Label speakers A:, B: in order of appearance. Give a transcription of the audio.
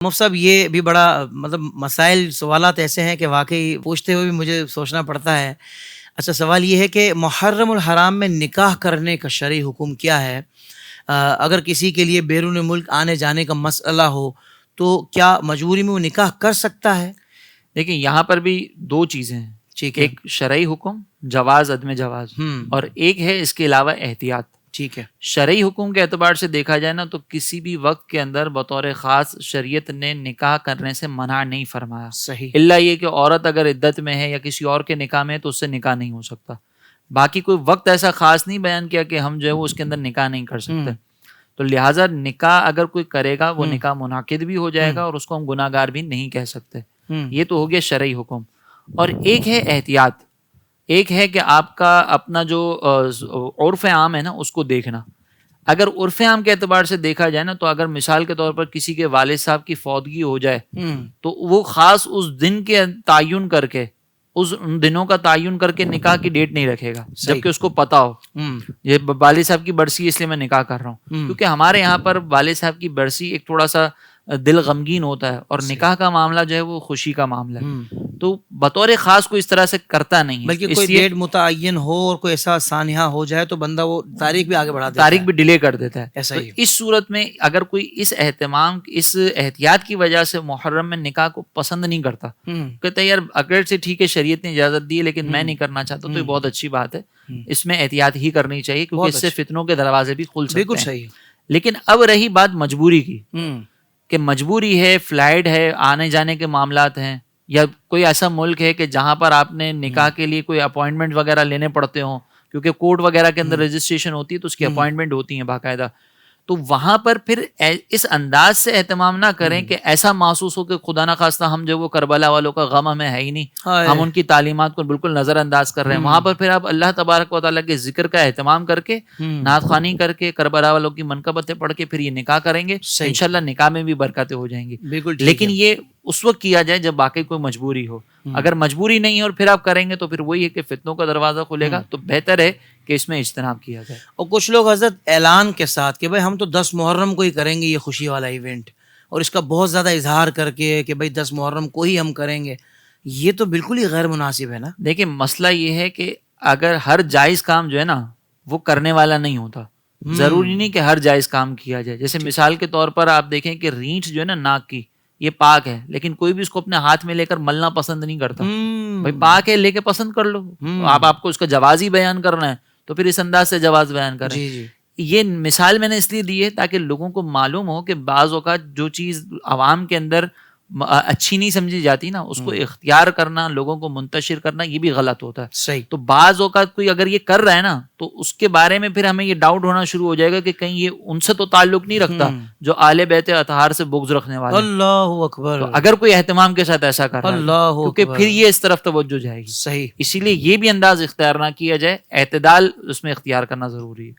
A: مفتی صاحب یہ بھی بڑا مطلب مسائل سوالات ایسے ہیں کہ واقعی پوچھتے ہوئے بھی مجھے سوچنا پڑتا ہے. اچھا سوال یہ ہے کہ محرم الحرام میں نکاح کرنے کا شرعی حکم کیا ہے؟ اگر کسی کے لیے بیرون ملک آنے جانے کا مسئلہ ہو تو کیا مجبوری میں وہ نکاح کر سکتا ہے؟
B: دیکھیں یہاں پر بھی دو چیزیں ہیں.
A: ٹھیک ہے.
B: ایک شرعی حکم جواز عدم جواز، اور ایک ہے اس کے علاوہ احتیاط.
A: ٹھیک ہے.
B: شرعی حکم کے اعتبار سے دیکھا جائے نا تو کسی بھی وقت کے اندر بطور خاص شریعت نے نکاح کرنے سے منع نہیں فرمایا.
A: صحیح.
B: الا یہ کہ عورت اگر عدت میں ہے یا کسی اور کے نکاح میں ہے تو اس سے نکاح نہیں ہو سکتا. باقی کوئی وقت ایسا خاص نہیں بیان کیا کہ ہم جو ہے وہ اس کے اندر نکاح نہیں کر سکتے. تو لہٰذا نکاح اگر کوئی کرے گا وہ نکاح منعقد بھی ہو جائے گا اور اس کو ہم گناہ گار بھی نہیں کہہ سکتے. یہ تو ہو گیا شرعی حکم. اور ایک ہے احتیاط. ایک ہے کہ آپ کا اپنا جو عرف عام ہے نا اس کو دیکھنا. اگر عرف عام کے اعتبار سے دیکھا جائے نا تو اگر مثال کے طور پر کسی کے والد صاحب کی فوتگی ہو جائے تو وہ خاص اس دن کے تعین کر کے ان دنوں کا تعین کر کے نکاح کی ڈیٹ نہیں رکھے گا جبکہ اس کو پتا ہو یہ والد صاحب کی برسی اس لیے میں نکاح کر رہا ہوں. کیونکہ ہمارے یہاں پر والد صاحب کی برسی ایک تھوڑا سا دل غمگین ہوتا ہے اور نکاح کا معاملہ جو ہے وہ خوشی کا معاملہ ہے. تو بطور خاص کوئی اس طرح سے کرتا نہیں ہے.
A: بلکہ کوئی ڈیٹ متعین ہو اور کوئی ایسا سانحہ ہو جائے تو بندہ وہ تاریخ بھی آگے بڑھا دیتا ہے,
B: تاریخ بھی ڈیلے کر دیتا ہے.
A: ایسا
B: تو
A: ہی
B: اس صورت میں اگر کوئی اس احتیاط کی وجہ سے محرم میں نکاح کو پسند نہیں کرتا, کہتے ہیں یار اگر سے ٹھیک ہے شریعت نے اجازت دی ہے لیکن میں نہیں کرنا چاہتا, تو یہ بہت اچھی بات ہے. اس میں احتیاط ہی کرنی چاہیے کیونکہ اس سے فتنوں کے دروازے بھی کھل سکتے ہیں.
A: بالکل صحیح.
B: لیکن اب رہی بات مجبوری کی کہ مجبوری ہے, فلائٹ ہے, آنے جانے کے معاملات ہیں, یا کوئی ایسا ملک ہے کہ جہاں پر آپ نے نکاح کے لیے کوئی اپوائنٹمنٹ وغیرہ لینے پڑتے ہوں کیونکہ کورٹ وغیرہ کے اندر رجسٹریشن ہوتی ہے تو اس کی اپوائنٹمنٹ ہوتی ہیں باقاعدہ. تو وہاں پر پھر اس انداز سے اہتمام نہ کریں کہ ایسا محسوس ہو کہ خدا نہ خواستہ ہم جو وہ کربلا والوں کا غم ہمیں ہے ہی نہیں, ہم ان کی تعلیمات کو بالکل نظر انداز کر رہے ہیں. وہاں پر پھر آپ اللہ تبارک و تعالیٰ کے ذکر کا اہتمام کر کے, نعت خوانی کر کے, کربلا والوں کی منقبتیں پڑھ کے پھر یہ نکاح کریں گے. انشاءاللہ نکاح میں بھی برکتیں ہو جائیں گی. لیکن یہ اس وقت کیا جائے جب واقعی کوئی مجبوری ہو. اگر مجبوری نہیں ہے اور پھر آپ کریں گے تو پھر وہی ہے کہ فتنوں کا دروازہ کھلے گا. تو بہتر ہے کہ اس میں اجتناب کیا جائے.
A: اور کچھ لوگ حضرت اعلان کے ساتھ کہ بھائی ہم تو 10 محرم کو ہی کریں گے یہ خوشی والا ایونٹ, اور اس کا بہت زیادہ اظہار کر کے کہ بھائی 10 محرم کو ہی ہم کریں گے, یہ تو بالکل ہی غیر مناسب ہے نا.
B: دیکھیں مسئلہ یہ ہے کہ اگر ہر جائز کام جو ہے نا وہ کرنے والا نہیں ہوتا. ضروری نہیں کہ ہر جائز کام کیا جائے. جیسے مثال کے طور پر آپ دیکھیں کہ رینچ جو ہے نا ناک کی, یہ پاک ہے لیکن کوئی بھی اس کو اپنے ہاتھ میں لے کر ملنا پسند نہیں کرتا. بھائی پاک ہے لے کے پسند کر لو. آپ کو اس کا جواز ہی بیان کرنا ہے تو پھر اس انداز سے جواز بیان کریں. یہ مثال میں نے اس لیے دی ہے تاکہ لوگوں کو معلوم ہو کہ بعض اوقات جو چیز عوام کے اندر اچھی نہیں سمجھی جاتی نا اس کو اختیار کرنا, لوگوں کو منتشر کرنا, یہ بھی غلط ہوتا ہے.
A: صحیح.
B: تو بعض اوقات کوئی اگر یہ کر رہا ہے نا تو اس کے بارے میں پھر ہمیں یہ ڈاؤٹ ہونا شروع ہو جائے گا کہ کہیں یہ ان سے تو تعلق نہیں رکھتا جو آل بیت اطہار سے بغض رکھنے والے.
A: اللہ اکبر.
B: تو اگر کوئی اہتمام کے ساتھ ایسا کر رہا ہے کیونکہ پھر یہ اس طرف توجہ جائے گی.
A: صحیح.
B: اسی لیے یہ بھی انداز اختیار نہ کیا جائے, اعتدال اس میں اختیار کرنا ضروری ہے.